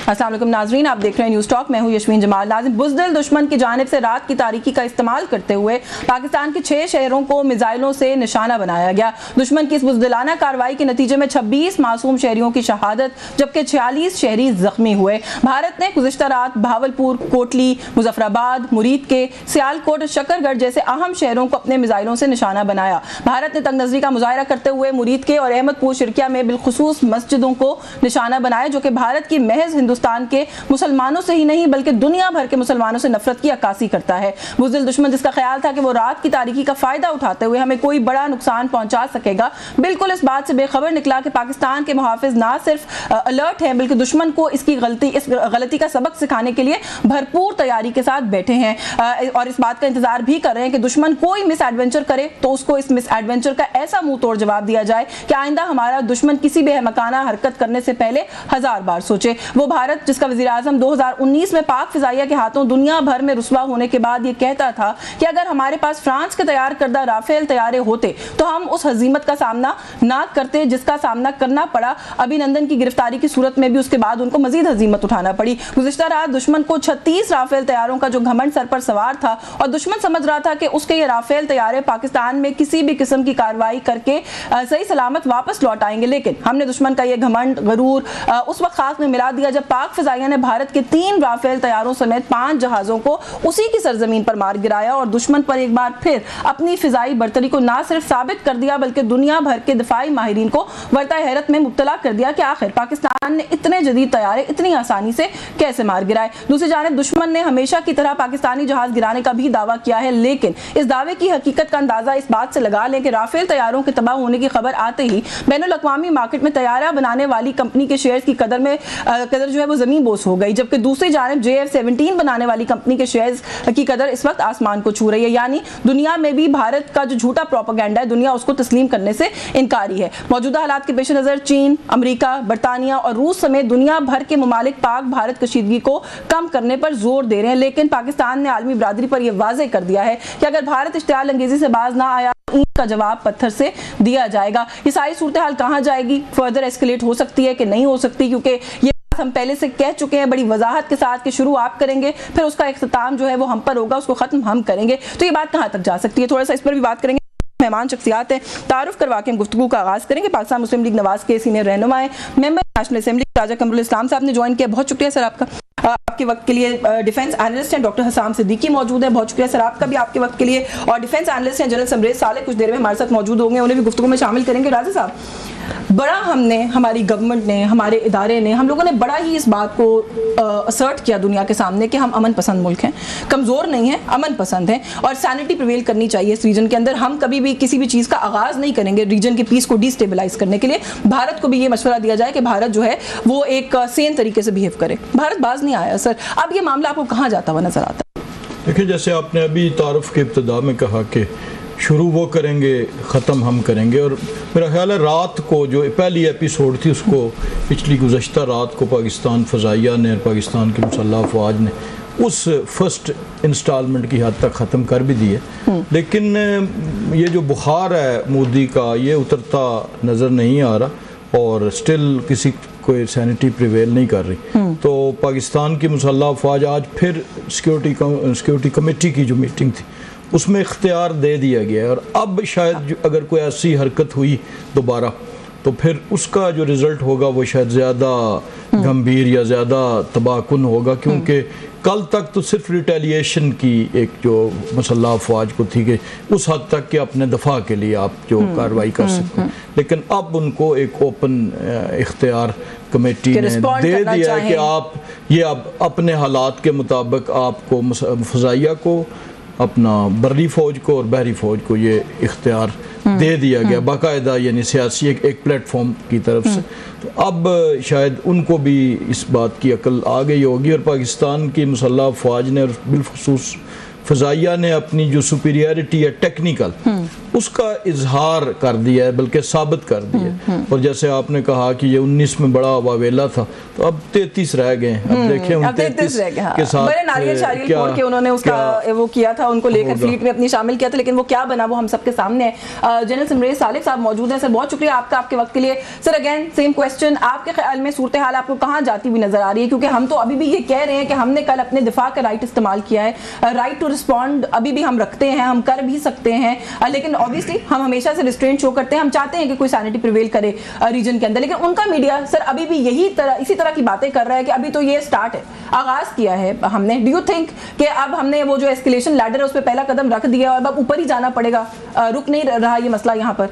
अस्सलाम वालेकुम नाजरीन, आप देख रहे हैं न्यूज़ टॉक। मैं हूं यशवीन जमाल। नाज़रीन, बुज़दिल दुश्मन की जानिब से रात की तारीकी का इस्तेमाल करते हुए पाकिस्तान के 6 शहरों को मिसाइलों से निशाना बनाया गया। दुश्मन की इस बुज़दिलाना कार्रवाई के नतीजे में 26 मासूम शहरियों की शहादत जबकि 46 शहरी जख्मी हुए। भारत ने गुज़िश्ता रात भावलपुर, कोटली, मुजफ्फराबाद, मुरीद के सियालकोट और शकरगढ़ जैसे अहम शहरों को अपने मिसाइलों से निशाना बनाया। भारत ने तंग नजरी का मुजाहरा करते हुए मुरीद के और अहमदपुर शिरकिया में बिलखुसूस मस्जिदों को निशाना बनाया, जो कि भारत की महज हिंदुस्तान के मुसलमानों से ही नहीं बल्कि दुनिया भर के मुसलमानों से नफरत की अक्कासी करता है। बुज़दिल दुश्मन जिसका ख्याल था कि वो रात की तारीकी का फायदा उठाते हुए हमें कोई बड़ा नुकसान पहुंचा सकेगा, बिल्कुल इस बात से बेखबर निकला कि पाकिस्तान के मुहाफिज ना सिर्फ अलर्ट हैं बल्कि दुश्मन को इस गलती का सबक सिखाने के लिए भरपूर तैयारी के साथ बैठे हैं और इस बात का इंतजार भी कर रहे हैं कि दुश्मन कोई मिस एडवेंचर करे तो उसको इस मिस एडवेंचर का ऐसा मुंह तोड़ जवाब दिया जाए कि आइंदा हमारा दुश्मन किसी बेहमकाना हरकत करने से पहले 1000 बार सोचे। वो भारत जिसका वज़ीर आज़म 2019 में पाक फिजाइया के हाथों दुनिया भर में रुसवा होने के बाद ये कहता था कि अगर हमारे पास फ्रांस के तैयार करदा राफेल तैयारे होते तो हम उस हजीमत का सामना ना करते जिसका सामना करना पड़ा अभिनंदन की गिरफ्तारी की सूरत में भी। उसके बाद उनको मजीद हजीमत उठाना पड़ी। गुज़िश्ता रात दुश्मन को 36 राफेल तैयारों का जो घमंड सर पर सवार था और दुश्मन समझ रहा था कि उसके ये राफेल तैयारे पाकिस्तान में किसी भी किस्म की कार्रवाई करके सही सलामत वापस लौट आएंगे, लेकिन हमने दुश्मन का ये घमंड गरूर उस वक्त खाक में मिला दिया जब पाक फिजाइया ने भारत के 3 राफेल तैयारों समेत 5 जहाजों को उसी की सरजमीन पर मार गिराया और दुश्मन पर एक बार फिर अपनी फिजाई बर्तरी को ना सिर्फ साबित कर दिया बल्कि दुनिया भर के दिफाई माहिरीन को वर्ता हैरत में मुब्तला कर दिया कि आखिर पाकिस्तान ने इतने जदीद तैयारे इतनी आसानी से कैसे मार गिराए। दूसरी जानिब दुश्मन ने हमेशा की तरह पाकिस्तानी जहाज गिराने का भी दावा किया है, लेकिन इस दावे की हकीकत का अंदाजा इस बात से लगा लें कि राफेल तैयारों के तबाह होने की खबर आते ही बैनुल अक़वामी मार्केट में तैयारा बनाने वाली कंपनी के शेयर्स की कदर जो है वो जमीन बोस हो गई, जबकि दूसरी जानिब JF-17 बनाने वाली कंपनी के शेयर्स की कदर इस वक्त आसमान को छू रही है। यानी दुनिया में भी भारत का जो झूठा प्रोपेगेंडा है दुनिया उसको तस्लीम करने से इनकारी है। मौजूदा हालात के पेश नज़र चीन, अमेरिका, बरतानिया और रूस समेत दुनिया भर के ममालिक पाक भारत कशीदगी को कम करने पर जोर दे रहे हैं, लेकिन पाकिस्तान ने आलमी बरादरी पर यह वाज़ेह कर दिया है कि अगर भारत इश्तियाल अंगेजी से बाज ना आया ईंट का जवाब पत्थर से दिया जाएगा। ये सारी सूरत हाल कहाँ जाएगी, फर्दर एस्केलेट हो सकती है कि नहीं हो सकती, क्योंकि ये हम पहले से कह चुके हैं बड़ी वजाहत के साथ कि शुरू आप करेंगे फिर उसका इख्तिताम जो है वो हम पर होगा, उसको खत्म हम करेंगे। तो ये बात कहाँ तक जा सकती है, थोड़ा सा इस पर भी बात करेंगे। मेहमान शख्सियात हैं, तारुफ करवा के हम गुफ्तगू का आगाज़ करेंगे। पाकिस्तान मुस्लिम लीग नवाज के सीनियर रहनुमा हैं, मेंबर नेशनल असेंबली राजा कमरुल इस्लाम साहब ने ज्वाइन किया, बहुत शुक्रिया सर आपका। आपके वक्त के लिए डिफेंस एनालिस्ट हैं डॉक्टर हसाम सिद्दीकी मौजूद है, बहुत शुक्रिया सर आपका भी आपके वक्त के लिए। और डिफेंस एनालिस्ट हैं जनरल समरेज साले कुछ देर में हमारे साथ मौजूद होंगे, उन्हें भी गुफ्तगू में शामिल करेंगे। राजा साहब, बड़ा हमने हमारी गवर्नमेंट ने हमारे इदारे ने हम लोगों ने बड़ा ही इस बात को असर्ट किया दुनिया के सामने कि हम अमन पसंद मुल्क हैं, कमज़ोर नहीं हैं, अमन पसंद हैं और सैनिटी प्रिवेल करनी चाहिए इस रीजन के अंदर। हम कभी भी किसी भी चीज़ का आगाज़ नहीं करेंगे रीजन के पीस को डिस्टेबलाइज करने के लिए। भारत को भी ये मशवरा दिया जाए कि भारत जो है वो एक सेन तरीके से बिहेव करे। भारत बाज नहीं आया सर, अब ये मामला आपको कहाँ जाता हुआ नजर आता है? देखिए, जैसे आपने अभी तारुफ के इब्तिदा में कहा कि शुरू वो करेंगे ख़त्म हम करेंगे, और मेरा ख्याल है रात को जो पहली एपिसोड थी उसको पिछली गुज़श्ता रात को पाकिस्तान फ़ज़ाइया ने और पाकिस्तान की मुसल्लह अफ़वाज ने उस फर्स्ट इंस्टॉलमेंट की हद तक ख़त्म कर भी दिए, लेकिन ये जो बुखार है मोदी का ये उतरता नज़र नहीं आ रहा और स्टिल किसी कोई सैनिटी प्रिवेल नहीं कर रही। तो पाकिस्तान की मुसल्लह अफ़वाज आज फिर सिक्योरिटी कमेटी की जो मीटिंग थी उसमें इख्तियार दे दिया गया है और अब शायद अगर कोई ऐसी हरकत हुई दोबारा तो फिर उसका जो रिज़ल्ट होगा वो शायद ज़्यादा गंभीर या ज़्यादा तबाहकुन होगा, क्योंकि कल तक तो सिर्फ रिटेलिएशन की एक जो मुसल्लह अफवाज को थी कि उस हद तक कि अपने दफा के लिए आप जो कार्रवाई कर सकते हैं, लेकिन अब उनको एक ओपन इख्तियार कमेटी ने दे दिया है कि आप ये अब अपने हालात के मुताबिक आपको फ़ज़ाइया को, अपना बर्री फ़ौज को और बहरी फ़ौज को ये इख्तियार दे दिया गया बाकायदा, यानी सियासी एक प्लेटफॉर्म की तरफ से। तो अब शायद उनको भी इस बात की अकल आ गई होगी और पाकिस्तान की मुसल्लह अफवाज ने और बिलखुसूस फ़ज़ाइया ने अपनी जो सुपीरियरिटी है टेक्निकल उसका इजहार कर दिया है, बल्कि साबित कर दिया है। और जैसे आपने कहा कि ये 19 में बड़ा वावेला था, तो अब 33 रह गए। अब देखें उन 33 के साथ बड़े नारियल छोड़ के उन्होंने उसका वो किया था, उनको लेकर फ्लीट में अपनी शामिल किया था, लेकिन वो क्या बना वो हम सबके सामने है। जनरल सिमरेज सालिक साहब मौजूद हैं। सर बहुत शुक्रिया आपका, आपके वक्त के लिए। सर अगेन सेम क्वेश्चन, आपके ख्याल में सूरत हाल आपको कहाँ जाती हुई नजर आ रही है? क्योंकि हम तो अभी भी ये कह रहे हैं कि हमने कल अपने दिफा का राइट इस्तेमाल किया है, राइट टू रिस्पॉन्ड अभी भी हम रखते हैं, हम कर भी सकते हैं, लेकिन ऑब्वियसली हम हमेशा से रिस्ट्रेंट शो करते हैं, हम चाहते हैं कि कोई सैनिटी प्रिवेल करे रीजन के अंदर, लेकिन उनका मीडिया सर अभी भी इसी तरह की बातें कर रहा है कि अभी तो ये स्टार्ट है, आगाज किया है हमने। डू यू थिंक कि अब हमने वो जो एस्केलेशन लैडर है उस पर पहला कदम रख दिया और अब ऊपर ही जाना पड़ेगा, रुक नहीं रहा ये मसला यहाँ पर?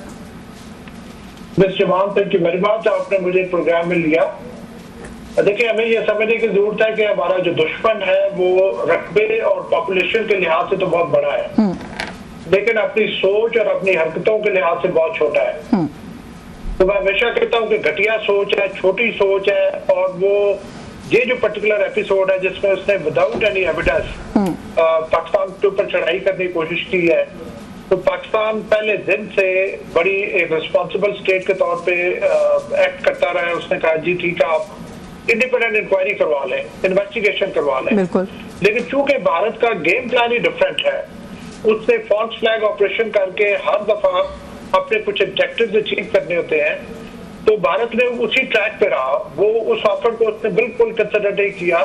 थैंक यू वेरी मच, आपने मुझे प्रोग्राम में लिया। देखिए, हमें ये समझने की जरूरत है कि हमारा जो दुश्मन है वो रकबे और पॉपुलेशन के लिहाज से तो बहुत बड़ा है, लेकिन अपनी सोच और अपनी हरकतों के लिहाज से बहुत छोटा है। तो मैं हमेशा कहता हूँ कि घटिया सोच है, छोटी सोच है, और वो ये जो पर्टिकुलर एपिसोड है जिसमें उसने विदाउट एनी एविडेंस पाकिस्तान के ऊपर चढ़ाई करने की कोशिश की है, तो पाकिस्तान पहले दिन से बड़ी एक रिस्पॉन्सिबल स्टेट के तौर पे एक्ट करता रहा है। उसने कहा जी ठीक है, आप इंडिपेंडेंट इंक्वायरी करवा लें, इन्वेस्टिगेशन करवा लें, लेकिन चूंकि भारत का गेम प्लान ही डिफरेंट है, उससे फॉल्स फ्लैग ऑपरेशन करके हर दफा अपने कुछ ऑब्जेक्टिव्स अचीव करने होते हैं, तो भारत ने उसी ट्रैक पे रहा। वो उस ऑफर को उसने बिल्कुल कंसिडर नहीं किया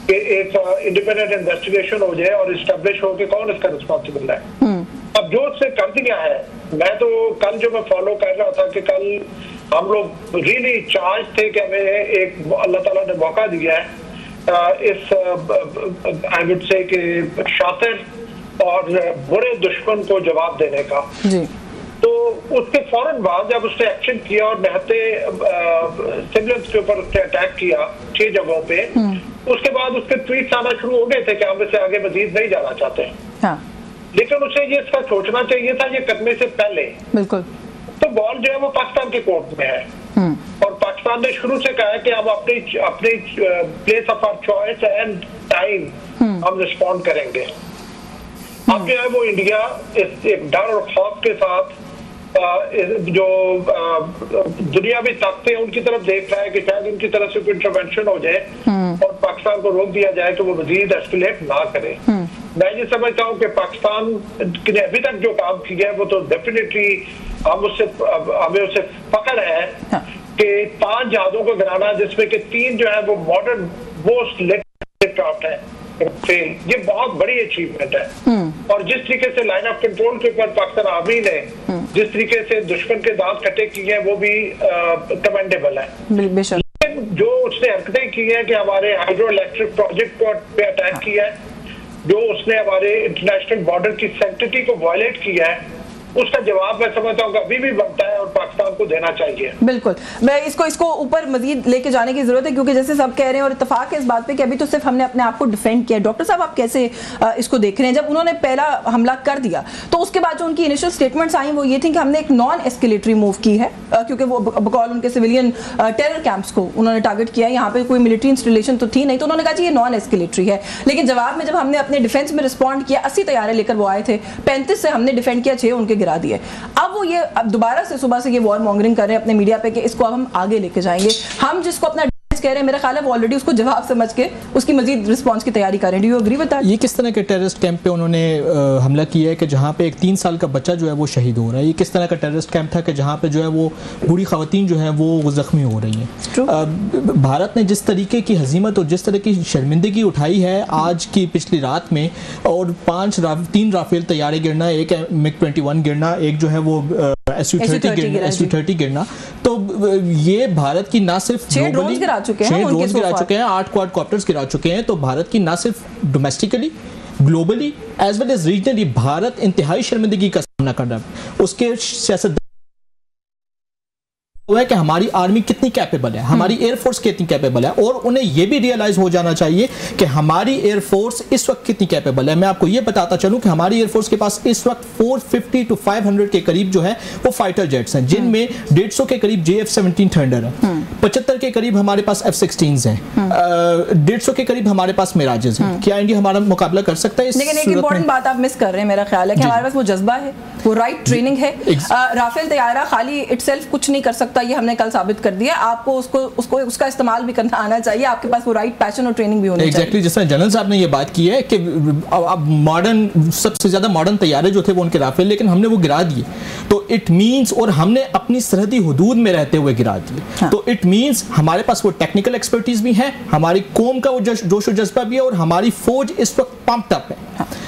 कि एक इंडिपेंडेंट इन्वेस्टिगेशन हो जाए और इस्टेब्लिश हो कि कौन इसका रिस्पॉन्सिबल है। अब जो उसने कर दिया है, मैं तो कल जो मैं फॉलो कर रहा था कि कल हम लोग रियली चार्ज थे कि हमें एक अल्लाह ताला ने मौका दिया है इस आई वुड से कि शातिर और बुरे दुश्मन को जवाब देने का जी। तो उसके फौरन बाद जब उसने एक्शन किया और निहत्ते सिविलियंस के ऊपर उसने अटैक किया 6 जगहों पे, उसके बाद उसके ट्वीट्स आना शुरू हो गए थे कि हम इससे आगे मजीद नहीं जाना चाहते। हाँ। लेकिन उसे ये इसका सोचना चाहिए था ये कदमे से पहले। बिल्कुल। तो बॉल जो है वो पाकिस्तान के कोर्ट में है, और पाकिस्तान ने शुरू से कहा है कि हम अपनी place of our choice and time हम रिस्पॉन्ड करेंगे। अब जो है वो इंडिया इस एक डर और खौफ के साथ जो दुनियावी ताकतें उनकी तरफ देख रहा है कि शायद उनकी तरफ से कोई इंटरवेंशन हो जाए और पाकिस्तान को रोक दिया जाए कि वो मजीद एस्केलेट ना करे। मैं ये समझता हूँ कि पाकिस्तान ने अभी तक जो काम किया है वो तो डेफिनेटली हमें उससे फख्र है कि 5 जहाजों को गिराना, जिसमें कि 3 जो है वो मॉडर्न मोस्ट एयरक्राफ्ट है, ये बहुत बड़ी अचीवमेंट है। और जिस तरीके से लाइन ऑफ कंट्रोल के ऊपर पाकिस्तान आर्मी ने जिस तरीके से दुश्मन के दांत कटे किए हैं वो भी कमेंडेबल है। लेकिन जो उसने हरकतें की है कि हमारे हाइड्रो इलेक्ट्रिक प्रोजेक्ट पे अटैक किया है, जो उसने हमारे इंटरनेशनल बॉर्डर की सैंक्टिटी को वायलेट किया है, उसका जवाब मैं समझता हूँ अभी भी बनता है और पाकिस्तान को देना चाहिए। बिल्कुल, मैं इसको ऊपर मजीद लेके जाने की जरूरत है, क्योंकि जैसे सब कह रहे हैं और इत्तेफाक है इस बात पे कि अभी तो सिर्फ हमने अपने आप को डिफेंड किया। डॉक्टर साहब, आप कैसे इसको देख रहे हैं? जब उन्होंने पहला हमला कर दिया तो उसके बाद जो उनकी इनिशियल स्टेटमेंट्स आई वो ये थी कि हमने एक नॉन एस्केलेटरी मूव की है, क्योंकि वो बकौल उनके सिविलियन टेरर कैंप्स को उन्होंने टारगेट किया, यहाँ पे कोई मिलिट्री इंस्टॉलेशन तो थी नहीं, तो उन्होंने कहा ये नॉन एस्केलेटरी है। लेकिन जवाब में जब हमने अपने डिफेंस में रिस्पॉन्ड किया, 80 तैयारे लेकर वो आए थे, 35 से हमने डिफेंड किया, 6 उनके गिरा दिए। अब वो ये अब दोबारा से सुबह से ये वॉर मॉन्गरिंग कर रहे हैं अपने मीडिया पे कि इसको अब हम आगे लेके जाएंगे। हम जिसको अपना कह रहे हैं, मेरा ख्याल है वो ऑलरेडी उसको जवाब समझ के उसकी मजीद रिस्पांस की तैयारी कर रहे हैं। Do you agree with that? ये किस तरह के टेररिस्ट कैंप पे उन्होंने हमला किया है कि जहाँ पे एक 3 साल का बच्चा जो है वो शहीद हो रहा है? ये किस तरह का टेररिस्ट कैंप था कि जहाँ पे जो है वो बूढ़ी खवातीन जो है वो जख्मी हो रही हैं? भारत ने जिस तरीके की हजीमत और जिस तरह की शर्मिंदगी उठाई है आज की पिछली रात में, और 3 राफेल तैयारे गिरना, एक MiG-21 गिरना, एक जो है वो Su-30 गिरना, तो ये भारत की ना सिर्फ 6 ड्रोन्स गिरा चुके हैं, 8 क्वाडकॉप्टर्स गिरा चुके हैं। तो भारत की ना सिर्फ domestically, globally as well as regionally Bharat इंतहाई शर्मिंदगी का सामना कर रहा है। उसके सियासत है कि हमारी आर्मी कितनी कैपेबल है, हमारी एयरफोर्स कितनी कैपेबल है, और उन्हें यह भी रियलाइज हो जाना चाहिए कि हमारी एयरफोर्स इस वक्त कितनी कैपेबल है। मैं आपको यह बताता चलूं कि हमारी एयरफोर्स के पास इस वक्त 450 to 500 के करीब जो है वो फाइटर जेट्स हैं, जिनमें 150 के करीब JF-17 थंडर है, 75 के करीब हमारे पास F-16s हैं, 150 के करीब हमारे पास मिराजेस हैं। क्या इंडिया हमारा मुकाबला कर सकता है? लेकिन एक इंपॉर्टेंट बात आप मिस कर रहे हैं, मेरा ख्याल है कि हमारे पास वो जज्बा है, वो राइट ट्रेनिंग है। राफेल तैयारा खाली इटसेल्फ कुछ नहीं कर सकता, सकता, ये हमने कल साबित कर दिया। आपको उसका इस्तेमाल भी करना आना चाहिए, आपके पास वो राइट पैशन और ट्रेनिंग भी होनी चाहिए। जिस तरह जनरल साहब ने ये बात की है कि अब मॉडर्न, सबसे ज्यादा मॉडर्न तैयारे जो थे वो उनके राफेल, लेकिन हमने वो गिरा दिए, तो इट मीन्स, और हमने अपनी सरहदी हुदूद में रहते हुए गिरा दिए, तो इट मीन्स हमारे पास वो टेक्निकल एक्सपर्टीज भी है, हमारी कौम का वो जोश और जज्बा भी है, और हमारी फौज इस वक्त पंप्ड अप है।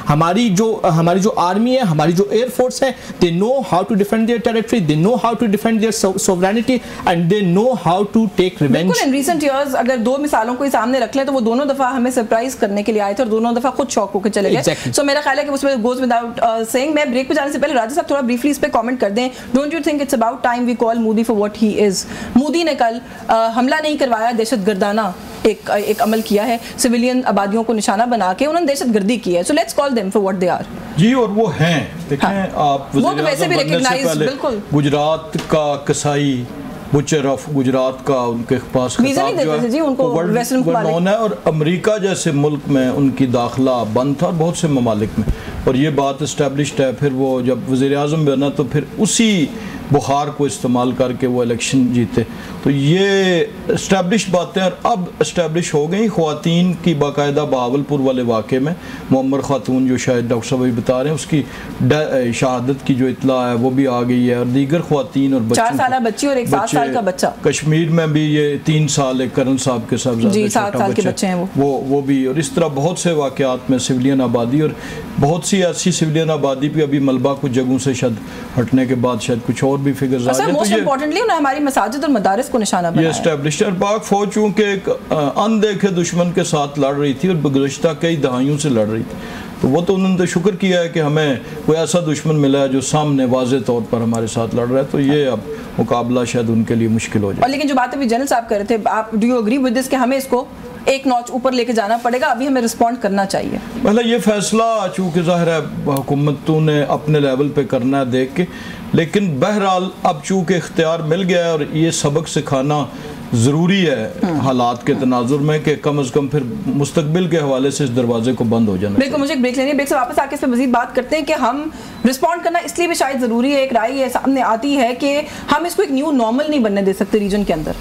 हमारी जो आर्मी है, हमारी जो एयर फोर्स है, they know how to defend their territory, they know how to defend their sovereignty and they know how to take revenge. बिल्कुल, इन रीसेंट इयर्स अगर दो मिसालों को सामने रख लें तो वो दोनों दफा हमें सरप्राइज करने के लिए आए थे और दोनों दफा खुद शॉक होकर चले गए। सो मेरा ख्याल है कि उसमें गोज विदाउट सेइंग, मैं ब्रेक पे जाने से पहले राजा साहब थोड़ा ब्रीफली इस पे कमेंट कर दें। Don't you think it's about time we call Modi for what he is? Modi ने कल हमला नहीं करवाया, दहशतगर्दाना एक अमल किया है, सिविलियन आबादियों को निशाना बना के उन्होंने दहशतगर्दी की है। So let's call them for what they are. जी, और वो हैं, देखें आप वो तो वैसे भी रिकॉग्नाइज, बिल्कुल, गुजरात का कसाई बुचर ऑफ गुजरात का उनके पास खिताब जो है उनको वर्ल्ड है, और अमेरिका जैसे मुल्क में उनकी दाखिला बंद था, और बहुत से ममालिक में, और ये बात इस्टेब्लिश्ड है। फिर वो जब वज़ीर आज़म बना तो फिर उसी बुखार को इस्तेमाल करके वो इलेक्शन जीते, तो ये इस्टेब्लिश बातें और अब इस्टेब्लिश हो गई। ख़वातीन की बाकायदा बहावलपुर वाले वाक़े में मुअम्मर खातून, जो शायद डॉक्टर साहब अभी बता रहे हैं, उसकी शहादत की जो इतला है वो भी आ गई है, और दीगर ख़वातीन और 4 साल बच्ची और एक 7 साल का बच्चा, कश्मीर में भी ये 3 साल एक कर्नल साहब के साहब 7 साल के बच्चे हैं वो भी, और इस तरह बहुत से वाक़यात में सिविलियन आबादी, और बहुत सी ऐसी सिविलियन आबादी भी अभी मलबा कुछ जगहों से शायद हटने के बाद शायद कुछ और भी फिगर्स आ गए। मोस्ट इंपॉर्टेंटली उन्होंने हमारी मसाजिद और मदारिस को निशाना बनाया। ये एस्टैब्लिश्ड है। पाक फौज चूंकि एक अनदेखे दुश्मन के साथ लड़ रही थी और गुज़श्ता कई दहाइयों से लड़ रही थी, तो वो तो उन्होंने तो शुक्र किया है कि हमें कोई ऐसा दुश्मन मिला है जो सामने वाज़े तौर पर हमारे साथ लड़ रहा है, तो ये अब मुकाबला शायद उनके लिए मुश्किल हो जाए। लेकिन जो बात अभी जनरल साहब कर रहे थे, आप do you agree with this कि हमें इसको एक नॉच ऊपर लेके जाना पड़ेगा, अभी हमें रिस्पॉन्ड करना चाहिए? पहले ये फैसला चूँकि ज़ाहिर है हुकूमतों ने अपने लेवल पे करना है देख के, लेकिन बहरहाल अब चूँकि इख्तियार मिल गया है और ये सबक सिखाना ज़रूरी है हालात के तनाजुर में कि कम अज़ कम फिर मुस्तकबिल के हवाले से इस दरवाजे को बंद हो जाना। बिल्कुल, मुझे एक ब्रेक लेनी है, ब्रेक से वापस आके इस पर मज़ीद बात करते हैं कि हम रिस्पॉन्ड करना इसलिए भी शायद ज़रूरी है। एक राय ये सामने आती है कि हम इसको एक न्यू नॉर्मल नहीं बनने दे सकते रीजन के अंदर।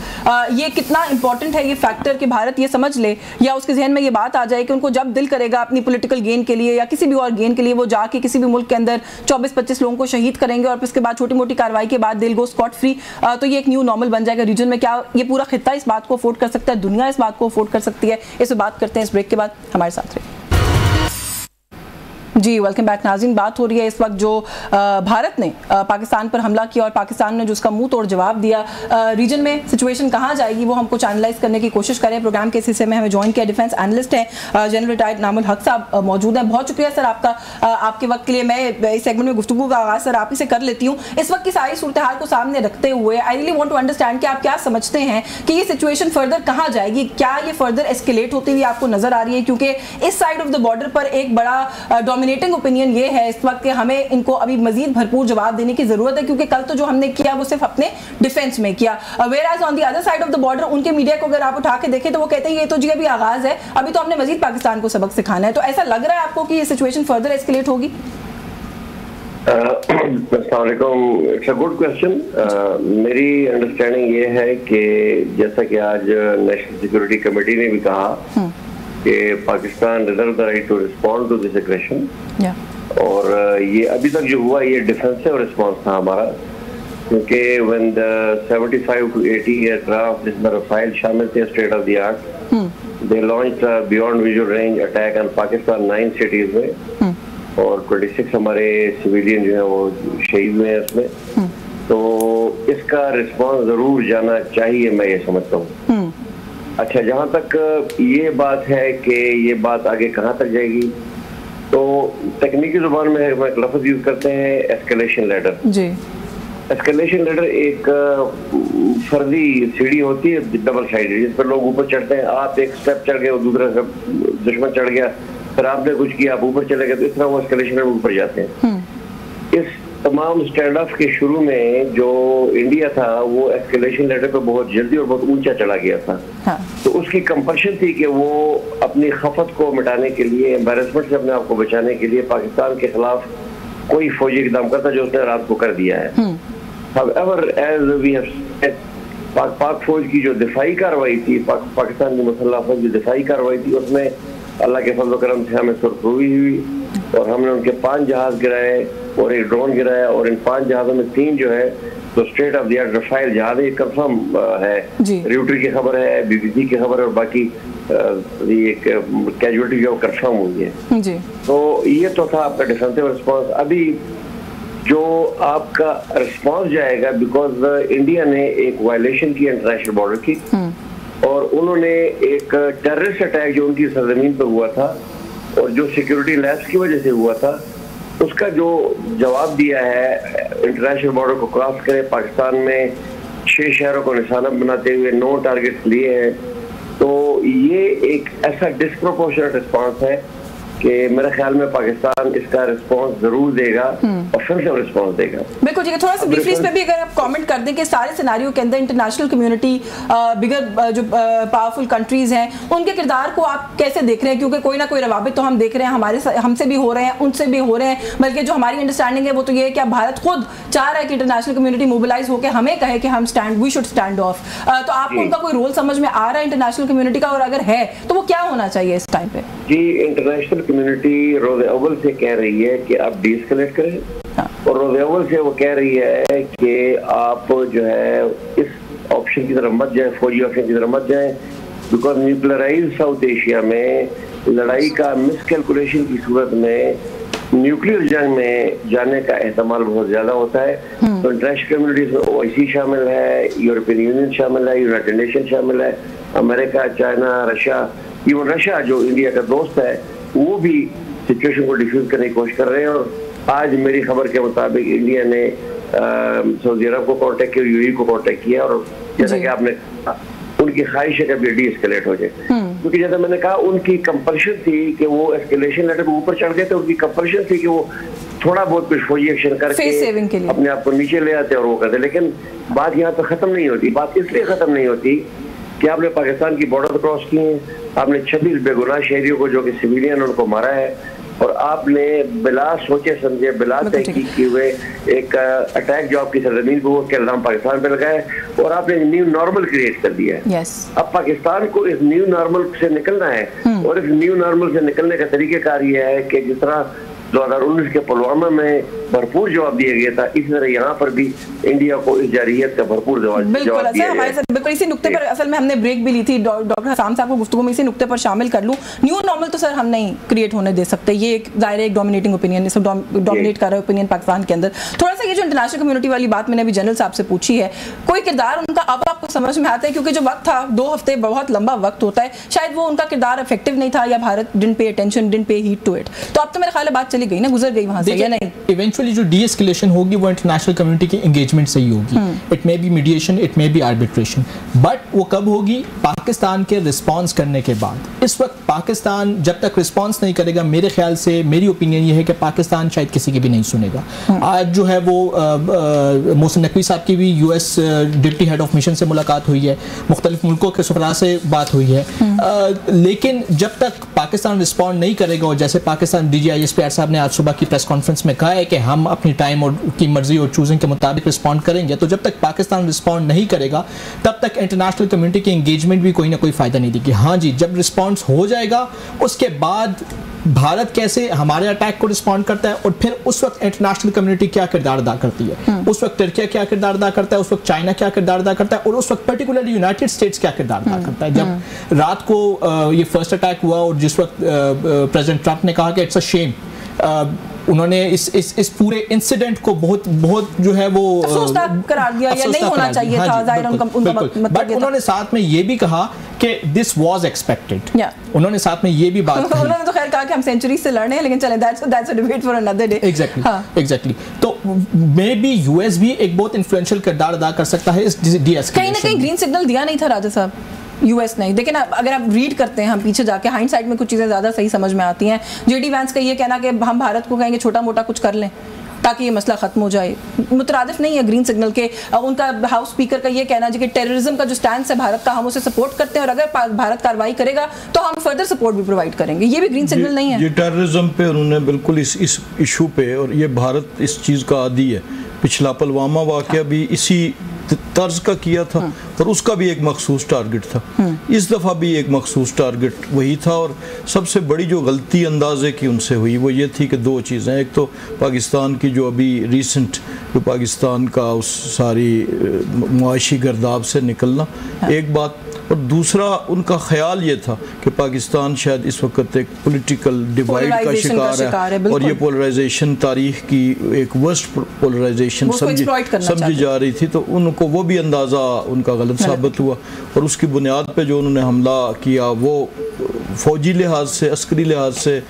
ये कितना इंपॉर्टेंट है ये फैक्टर कि भारत ये समझ ले या उसके जहन में ये बात आ जाए कि उनको जब दिल करेगा अपनी पॉलिटिकल गेन के लिए या किसी भी और गेन के लिए वो जाके किसी भी मुल्क के अंदर 24-25 लोगों को शहीद करेंगे और उसके बाद छोटी मोटी कार्रवाई के बाद दिल गो स्कॉट फ्री, तो ये एक न्यू नॉर्मल बन जाएगा रीजन में। क्या ये पूरा खित्ता इस बात को अफोर्ड कर सकता है? दुनिया इस बात को अफोर्ड कर सकती है? इस पर बात करते हैं इस ब्रेक के बाद। हमारे साथ रहिए। जी, वेलकम बैक नाज़रीन। बात हो रही है इस वक्त जो भारत ने पाकिस्तान पर हमला किया और पाकिस्तान ने जो उसका मुंह तोड़ जवाब दिया, रीजन में सिचुएशन कहाँ जाएगी वो हमको एनालाइज करने की कोशिश करें। प्रोग्राम के इस हिस्से में हमें ज्वाइन किया डिफेंस एनालिस्ट हैं जनरल रिटायर्ड नामुल हक साहब मौजूद हैं। बहुत शुक्रिया सर आपका आपके वक्त के लिए। मैं इस सेगमेंट में गुफ्तगू का आगाज़ सर आप ही से कर लेती हूँ। इस वक्त की सारी सूरत हाल को सामने रखते हुए I really want to understand कि आप क्या समझते हैं कि ये सिचुएशन फर्दर कहाँ जाएगी? क्या ये फर्दर एस्केलेट होती हुई आपको नजर आ रही है? क्योंकि इस साइड ऑफ द बॉर्डर पर एक बड़ा डोमिनेटिंग ओपिनियन ये है इस वक्त कि हमें इनको अभी मजीद भरपूर जवाब देने की जरूरत है, क्योंकि कल तो जो हमने किया वो सिर्फ अपने डिफेंस में किया। Whereas on the other side of the border उनके मीडिया को अगर आप उठा के देखें तो वो कहते हैं ये तो जी अभी आगाज है, अभी तो हमने मजीद पाकिस्तान को सबक सिखाना है। तो ऐसा लग रहा है आपको कि ये सिचुएशन फर्दर एस्केलेट होगी? It's a good question. मेरी अंडरस्टैंडिंग ये है कि जैसा कि आज नेशनल सिक्योरिटी कमेटी ने भी कहा कि Pakistan reserve the right to respond to this aggression, और ये अभी तक जो हुआ ये डिफेंसिव रिस्पॉन्स था हमारा, क्योंकि व्हेन द 75 to 80 एयरक्राफ्ट जिसमें रफाइल शामिल थे state of the art, they launched beyond visual range attack on Pakistan 9 cities में, और 26 हमारे सिविलियन जो है वो शहीद हुए हैं इसमें। तो इसका रिस्पॉन्स जरूर जाना चाहिए, मैं ये समझता हूँ। अच्छा, जहाँ तक ये बात है कि ये बात आगे कहाँ तक जाएगी, तो तकनीकी जुबान में हम एक लफ्ज यूज करते हैं एस्केलेशन लैडर। जी, एस्केलेशन लैडर एक फर्जी सीढ़ी होती है डबल साइडेड, जिस पर लोग ऊपर चढ़ते हैं। आप एक स्टेप चढ़ गए और दूसरा स्टेप दुश्मन चढ़ गया, फिर आपने कुछ किया आप ऊपर चले गए, तो इस तरह वो एस्केलेशन लैडर ऊपर जाते हैं। इस तमाम स्टैंड ऑफ के शुरू में जो इंडिया था वो एस्केलेशन लैडर पे बहुत जल्दी और बहुत ऊंचा चला गया था। हाँ। तो उसकी कंपल्शन थी कि वो अपनी खफत को मिटाने के लिए, एम्बैरेसमेंट से अपने आप को बचाने के लिए पाकिस्तान के खिलाफ कोई फौजी इकदाम करता, जो उसने रात को कर दिया है। However, as we have पाक फौज की जो दिफाई कार्रवाई थी, पाकिस्तान की मुसल्लह फौज की दिफाई कार्रवाई थी, उसमें अल्लाह के फजल करम से हमें सुरखरूई हुई और हमने उनके 5 जहाज गिराए और एक ड्रोन गिराया, और इन 5 जहाज़ों में 3 जो है तो state of the art Rafale जहाज है, कंफर्म है, रियूटरी की खबर है, BBC की खबर है, और बाकी ये कैजुअलिटी जो कंफर्म हुई है जी। तो ये तो था आपका डिफेंसिव रिस्पॉन्स। अभी जो आपका रिस्पॉन्स जाएगा, बिकॉज इंडिया ने एक वायलेशन की इंटरनेशनल बॉर्डर की, और उन्होंने एक टेररिस्ट अटैक जो उनकी सरजमीन पर हुआ था और जो सिक्योरिटी लैप्स की वजह से हुआ था, उसका जो जवाब दिया है, इंटरनेशनल बॉर्डर को क्रॉस करे, पाकिस्तान में 6 शहरों को निशाना बनाते हुए 9 टारगेट्स लिए हैं। तो ये एक ऐसा डिस्प्रोपोर्शनेट रिस्पॉन्स है कि मेरे ख्याल में पाकिस्तान इसका रिस्पांस जरूर देगा, ऑफेंसिव रिस्पांस देगा। बिल्कुल जी, थोड़ा सा ब्रीफली इस पे भी अगर आप कमेंट कर दें कि सारे सिनेरियो के अंदर इंटरनेशनल कम्युनिटी, बिगर जो पावरफुल कंट्रीज हैं, उनके किरदार को आप कैसे देख रहे हैं? क्योंकि कोई ना कोई रवाबित तो हम देख रहे हैं, हमसे भी हो रहे हैं, उनसे भी हो रहे हैं, बल्कि जो हमारी अंडरस्टैंडिंग है वो तो ये है कि अब भारत खुद चाह रहा है कि इंटरनेशनल कम्युनिटी मोबिलाइज होकर हमें कहे कि हम वी शुड स्टैंड ऑफ। तो आपको उनका कोई रोल समझ में आ रहा है इंटरनेशनल कम्युनिटी का, और अगर है तो वो क्या होना चाहिए इस टाइम पे? जी, इंटरनेशनल कम्युनिटी रोज़ अव्वल से कह रही है कि आप डीएस्केलेट करें, और रोज़ अव्वल से वो कह रही है कि आप जो है इस ऑप्शन की तरफ मत जाए, फौजी ऑप्शन की तरफ मत जाए, बिकॉज न्यूक्लियराइज साउथ एशिया में लड़ाई का मिसकैलकुलेशन की सूरत में न्यूक्लियर जंग में जाने का एहतमाल बहुत ज्यादा होता है। तो इंटरनेशनल कम्युनिटीज में OIC शामिल है, यूरोपियन यूनियन शामिल है, यूनाइटेड नेशन शामिल है, America, China, Russia, even Russia जो इंडिया का दोस्त है, वो भी सिचुएशन को डिफ्यूज करने की कोशिश कर रहे हैं। और आज मेरी खबर के मुताबिक इंडिया ने सऊदी अरब को कॉन्टेक्ट किया, UAE को कॉन्टेक्ट किया, और जैसा कि आपने उनकी ख्वाहिश है कि अभी डीएस्केलेट हो जाए, क्योंकि जैसा मैंने कहा उनकी कंपल्शन थी कि वो एस्केलेशन लेटर ऊपर चढ़ गए थे, उनकी कंपल्शन थी कि वो थोड़ा बहुत कुछ फौजी एक्शन करके अपने आप को नीचे ले आते और वो करते। लेकिन बात यहाँ पे खत्म नहीं होती। बात इसलिए खत्म नहीं होती कि आपने पाकिस्तान की बॉर्डर क्रॉस की है, आपने 26 बेगुनाह शहरियों को जो कि सिविलियन उनको मारा है, और आपने बिला सोचे समझे, बिला तहकीक किए हुए एक अटैक जो आपकी सरजमीन को उसके इल्जाम पाकिस्तान पे लगाए, और आपने न्यू नॉर्मल क्रिएट कर दिया है। अब पाकिस्तान को इस न्यू नॉर्मल से निकलना है, और इस न्यू नॉर्मल से निकलने का तरीकेकार ये है कि जिस तरह 2019 के पुलवामा में भरपूर जवाब दिया गया था, इसी तरह यहाँ पर भी इंडिया को इस जारियत का भरपूर जवाब दिया जाए। बिल्कुल इसी नुक्ते पर असल में हमने ब्रेक भी ली थी, डॉक्टर हसाम साहब को गुफ्तगू में इसी नुक्ते पर शामिल कर लूं। न्यू नॉर्मल तो सर हम नहीं क्रिएट होने दे सकते, ये एक जाहिर है एक डोमिनेटिंग ओपिनियन, इसको डोमिनेट कर रहा है ओपिनियन पाकिस्तान के अंदर। थोड़ा सा ये जो इंटरनेशनल कम्युनिटी वाली बात मैंने अभी जनरल साहब से पूछी है, कोई किरदार उनका अब आपको समझ में आता है? क्योंकि जो वक्त था 2 हफ्ते बहुत लंबा वक्त होता है, शायद वो उनका किरदार इफेक्टिव नहीं था, या Bharat didn't pay attention, didn't पे हीट टू इट। तो अब तो मेरे ख्याल बात चली गई ना, गुजर गई वहां से, या नहीं? इवेंचुअली जो डीएस्केलेशन होगी वो इंटरनेशनल कम्युनिटी की एंगेजमेंट से ही होगी। It may be mediation, it may be arbitration, but वो कब होगी? पाकिस्तान के रिस्पांस करने के बाद। इस वक्त पाकिस्तान जब तक रिस्पांस नहीं करेगा, मेरे ख्याल से, मेरी ओपिनियन ये है कि पाकिस्तान शायद किसी की भी नहीं सुनेगा। आज जो है वो मोहसिन नकवी साहब की भी US deputy head of mission से मुलाकात हुई है, मुख्तलिफ मुल्कों के सफरा से बात हुई है, लेकिन जब तक पाकिस्तान रिस्पॉन्ड नहीं करेगा, और जैसे पाकिस्तान DGISPR साहब ने आज सुबह की प्रेस कॉन्फ्रेंस में कहा है कि हम अपनी टाइम और की मर्जी और चूजिंग के मुताबिक रिस्पॉन्ड करेंगे, तो जब तक पाकिस्तान रिस्पॉन्ड नहीं करेगा तब तक इंटरनेशनल कम्युनिटी की एंगेजमेंट भी कोई ना कोई फायदा नहीं देगी। हाँ जी, जब रिस्पॉन्स हो जाएगा उसके बाद भारत कैसे हमारे अटैक को रिस्पॉन्ड करता है, और फिर उस वक्त इंटरनेशनल कम्युनिटी क्या किरदार अदा करती है, उस वक्त तुर्की क्या किरदार अदा करता है, उस वक्त चाइना क्या किरदार अदा करता है, और उस वक्त पर्टिकुलरली यूनाइटेड स्टेट्स क्या किरदार अदा करता है। जब रात को ये फर्स्ट अटैक हुआ और जिस वक्त प्रेसिडेंट ट्रंप ने कहा कि इट्स अ शेम, उन्होंने इस पूरे इंसिडेंट को बहुत जो है वो अफसोसनाक करार दिया, या नहीं होना चाहिए था, जाहिर उनका बट उन्होंने साथ में ये भी कहा कि दिस वाज एक्सपेक्टेड। उन्होंने साथ में ये भी बात कही। उन्होंने तो खैर कहा कि हम सेंचुरी से लड़ने हैं, लेकिन चलें that's a debate for another day. Exactly. तो मे बी US भी एक बहुत इन्फ्लुएंशियल किरदार अदा कर सकता है इस डीएस्केलेशन। कहीं ना कहीं ग्रीन सिग्नल दिया नहीं था राजा साहब, US नहीं। देखिए ना, अगर आप रीड करते हैं हम पीछे जाके, हाइंडसाइट में कुछ चीज़ें ज़्यादा सही समझ में आती हैं। JD वैंस का ये कहना कि हम भारत को कहेंगे छोटा मोटा कुछ कर लें ताकि ये मसला खत्म हो जाए, मुतरादिफ नहीं है ग्रीन सिग्नल के। उनका हाउस स्पीकर का ये कहना है कि टेररिज्म का जो स्टैंड है भारत का, हम उसे सपोर्ट करते हैं, और अगर भारत कार्रवाई करेगा तो हम फर्दर सपोर्ट भी प्रोवाइड करेंगे। ये भी ग्रीन सिग्नल नहीं है। ये टेररिज्म पे उन्होंने बिल्कुल इस इशू पे, और ये भारत इस चीज़ का आदी है। पिछला पुलवामा वाक़या भी इसी तर्ज का किया था और उसका भी एक मखसूस टारगेट था। इस दफ़ा भी एक मखसूस टारगेट वही था और सबसे बड़ी जो गलती अंदाजे की उनसे हुई वो ये थी कि दो चीज़ें, एक तो पाकिस्तान की जो अभी रिसेंट जो पाकिस्तान का उस सारी मुआशी गर्दाब से निकलना एक बात, और दूसरा उनका ख्याल ये था कि पाकिस्तान शायद इस वक्त एक पॉलिटिकल डिवाइड का शिकार है और ये पोलराइजेशन तारीख की एक वर्स्ट पोलराइजेशन समझी जा रही थी, तो उनको वो भी अंदाज़ा उनका गलत साबित हुआ और उसकी बुनियाद पे जो उन्होंने हमला किया वो फ़ौजी लिहाज से, अस्करी लिहाज से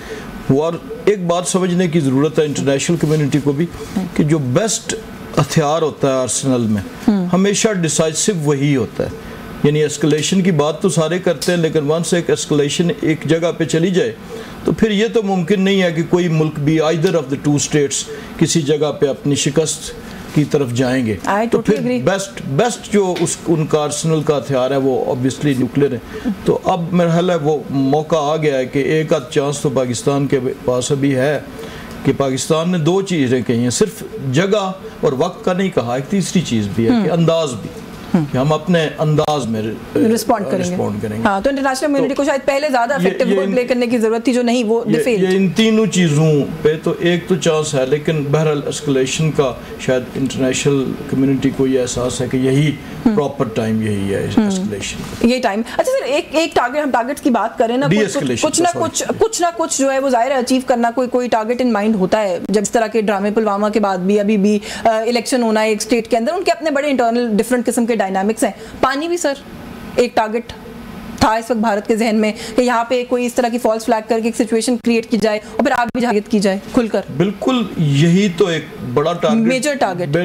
हुआ। और एक बात समझने की ज़रूरत है इंटरनेशनल कम्युनिटी को भी कि जो बेस्ट हथियार होता है आर्सेनल में हमेशा डिसाइसिव वही होता है। यानी एस्केलेशन की बात तो सारे करते हैं, लेकिन वंस एक एस्केलेशन एक जगह पे चली जाए तो फिर ये तो मुमकिन नहीं है कि कोई मुल्क भी either of the two states किसी जगह पे अपनी शिकस्त की तरफ जाएंगे। तो फिर बेस्ट जो उनका आर्सेनल का हथियार है वो ऑब्वियसली न्यूक्लियर है। तो अब मेरा ख्याल है वो मौका आ गया है कि एक आध चांस तो पाकिस्तान के पास अभी है कि पाकिस्तान ने दो चीज़ें कही हैं, सिर्फ जगह और वक्त का नहीं कहा, एक तीसरी चीज़ भी है कि अंदाज भी, कि हम अपने अंदाज में रिस्पॉन्ड करेंगे। हाँ, तो इंटरनेशनल कम्युनिटी को शायद पहले ज़्यादा इफेक्टिव रोल प्ले करने की ज़रूरत थी जो नहीं वो ये इन तीनों चीज़ों पे तो एक तो चांस है, लेकिन बहरहाल एस्केलेशन का शायद इंटरनेशनल कम्युनिटी को ये एहसास है कि यही प्रॉपर टाइम यही है एस्केलेशन ये टाइम। अच्छा सर, एक टारगेट, हम टारगेट्स की बात करें ना, कुछ ना कुछ जो है वो जाहिर है अचीव करना, कोई टारगेट इन माइंड होता है। जब इस तरह के ड्रामे पुलवामा के बाद भी अभी भी इलेक्शन होना है एक स्टेट के अंदर, उनके अपने बड़े इंटरनल डिफरेंट किस्म के डायनामिक्स हैं। पानी भी सर एक टारगेट था इस वक्त भारत के जहन में कि यहाँ पे कोई इस तरह की फॉल्स फ्लैग करके एक सिचुएशन क्रिएट की जाए और फिर आग भी जाहिर की जाए खुलकर। बिल्कुल, यही तो एक बड़ा टारगेट,